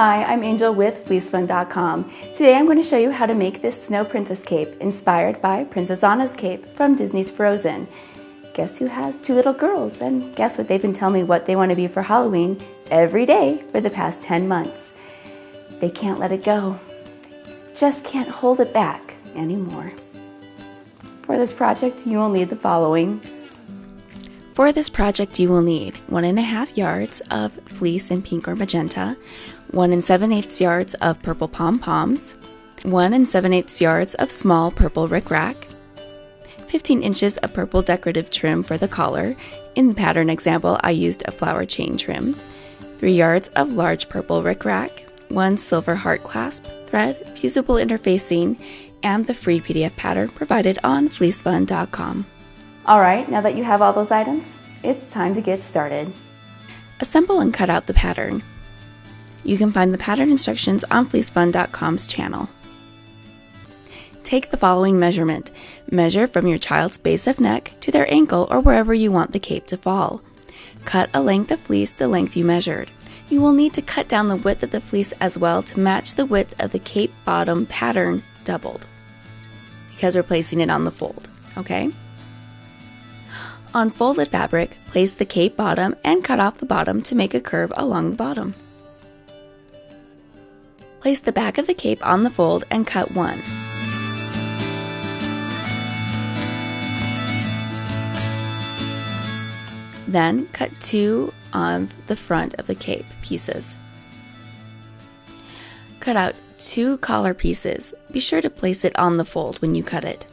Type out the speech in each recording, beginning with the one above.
Hi, I'm Angel with FleeceFun.com. Today I'm going to show you how to make this Snow Princess cape inspired by Princess Anna's cape from Disney's Frozen. Guess who has two little girls? And guess what? They've been telling me what they want to be for Halloween every day for the past 10 months. They can't let it go. Just can't hold it back anymore. For this project, you will need the following. For this project, you will need 1.5 yards of fleece in pink or magenta, 1 7/8 yards of purple pom-poms, 1 7/8 yards of small purple rickrack, 15 inches of purple decorative trim for the collar. In the pattern example, I used a flower chain trim, 3 yards of large purple rickrack, 1 silver heart clasp thread, fusible interfacing, and the free PDF pattern provided on FleeceFun.com. Alright, now that you have all those items, it's time to get started. Assemble and cut out the pattern. You can find the pattern instructions on FleeceFun.com's channel. Take the following measurement. Measure from your child's base of neck to their ankle or wherever you want the cape to fall. Cut a length of fleece the length you measured. You will need to cut down the width of the fleece as well to match the width of the cape bottom pattern doubled, because we're placing it on the fold, okay? On folded fabric, place the cape bottom and cut off the bottom to make a curve along the bottom. Place the back of the cape on the fold and cut 1. Then cut 2 on the front of the cape pieces. Cut out 2 collar pieces. Be sure to place it on the fold when you cut it.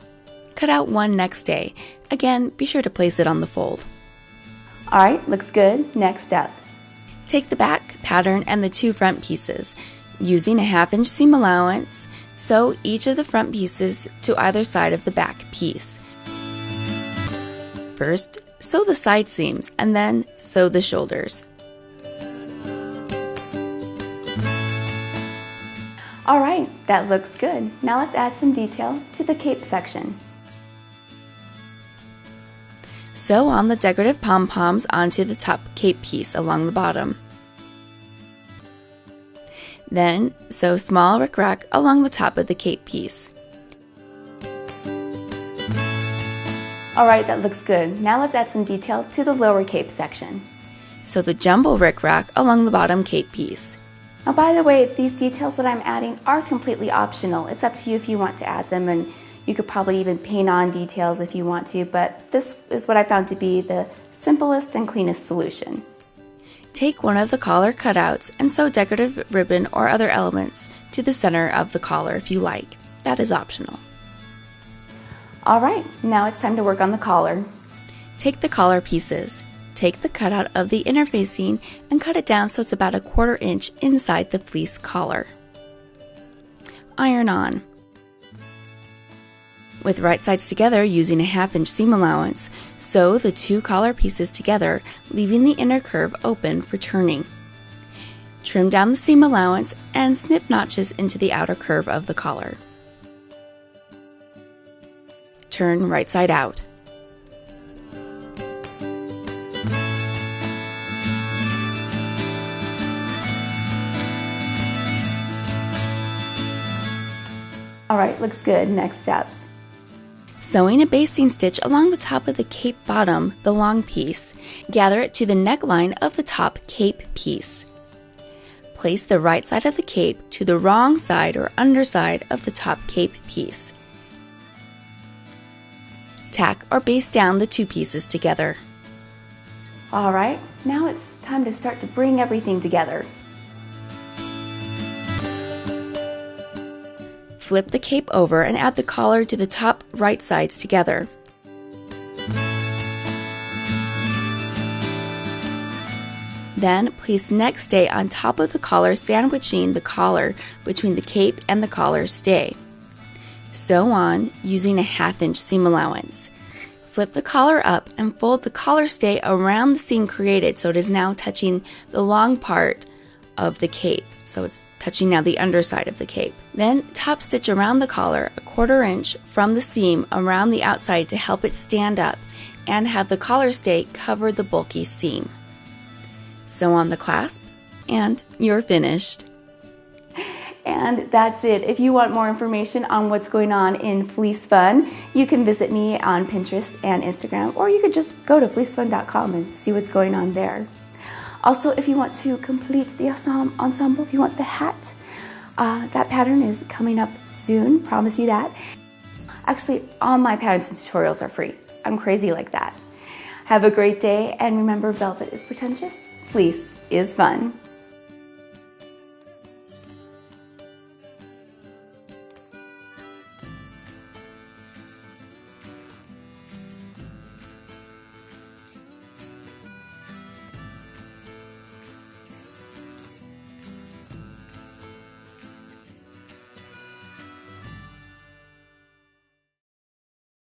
Cut out 1 next day. Again, be sure to place it on the fold. Alright, looks good. Next step. Take the back pattern and the 2 front pieces. Using a 1/2 inch seam allowance, sew each of the front pieces to either side of the back piece. First, sew the side seams and then sew the shoulders. Alright, that looks good. Now let's add some detail to the cape section. Sew on the decorative pom-poms onto the top cape piece along the bottom. Then, sew small rickrack along the top of the cape piece. Alright, that looks good. Now let's add some detail to the lower cape section. Sew the jumbo rickrack along the bottom cape piece. Now, by the way, these details that I'm adding are completely optional. It's up to you if you want to add them, and you could probably even paint on details if you want to, but this is what I found to be the simplest and cleanest solution. Take one of the collar cutouts and sew decorative ribbon or other elements to the center of the collar if you like. That is optional. Alright, now it's time to work on the collar. Take the collar pieces. Take the cutout of the interfacing and cut it down so it's about 1/4 inch inside the fleece collar. Iron on. With right sides together using a 1/2 inch seam allowance, sew the 2 collar pieces together, leaving the inner curve open for turning. Trim down the seam allowance and snip notches into the outer curve of the collar. Turn right side out. Alright, looks good. Next step. Sewing a basting stitch along the top of the cape bottom, the long piece. Gather it to the neckline of the top cape piece. Place the right side of the cape to the wrong side or underside of the top cape piece. Tack or baste down the 2 pieces together. Alright, now it's time to start to bring everything together. Flip the cape over and add the collar to the top right sides together. Then place neck stay on top of the collar, sandwiching the collar between the cape and the collar stay. Sew on using a 1/2 inch seam allowance. Flip the collar up and fold the collar stay around the seam created so it is now touching the long part of the cape. So it's touching now the underside of the cape. Then top stitch around the collar 1/4 inch from the seam around the outside to help it stand up and have the collar stay cover the bulky seam. Sew on the clasp and you're finished. And that's it. If you want more information on what's going on in Fleece Fun, you can visit me on Pinterest and Instagram, or you could just go to fleecefun.com and see what's going on there. Also, if you want to complete the ensemble, if you want the hat, that pattern is coming up soon, promise you that. Actually, all my patterns and tutorials are free. I'm crazy like that. Have a great day, and remember, velvet is pretentious, fleece is fun.